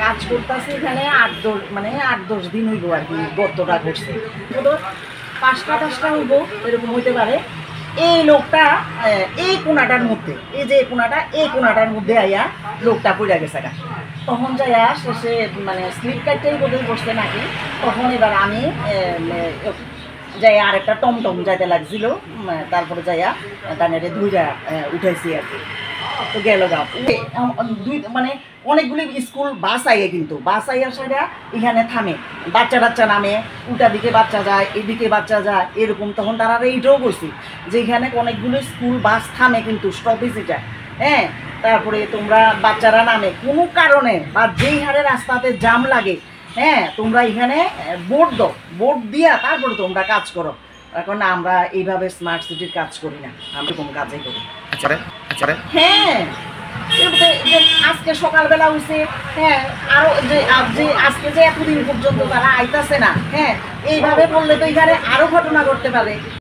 কাজ করতেছে এখানে 8-10 দিন হইব আর কি। গর্তটা ঘটছে 5টা হইব, এরকম হইতে পারে। এই লোকটা এই কোনাটার মধ্যে, এই যে কোনাটার মধ্যে আইয়া লোকটা পড়ে গেছে। তখন যাইয়া শেষে স্লিপ কাটতেই বোধহয় বসতে নাকি, তখন এবার আমি যাই আরেকটা টমটম যাইতে লাগছিল, তারপরে যাইয়া তাদের ধুইরা উঠাইছি আর কি। তো গেল গা অনেকগুলি স্কুল বাস আইয়ে, কিন্তু বাস আইয়ার সাইডা এখানে থামে, বাচ্চা নামে, উল্টা দিকে বাচ্চা যায়, এদিকে বাচ্চা যায়, এরকম। তখন তারা এইটাও বলছি যে এখানে অনেকগুলো স্কুল বাস থামে কিন্তু স্টপেজ এটা, হ্যাঁ। তারপরে তোমরা বাচ্চারা নামে কোনো কারণে বা যেই হারে রাস্তাতে জাম লাগে, হ্যাঁ, তোমরা এখানে বোর্ড দাও, বোর্ড দিয়া তারপরে তোমরা কাজ করো। এখন আমরা এইভাবে স্মার্ট সিটির কাজ করি না, আমরা কোনো কাজই করি। হ্যাঁ, আজকে সকালবেলা হয়েছে, হ্যাঁ, আরো যে আজকে যে এতদিন পর্যন্ত তারা আইতাছে না, হ্যাঁ, এইভাবে বললে তো এখানে আরো ঘটনা ঘটতে পারে।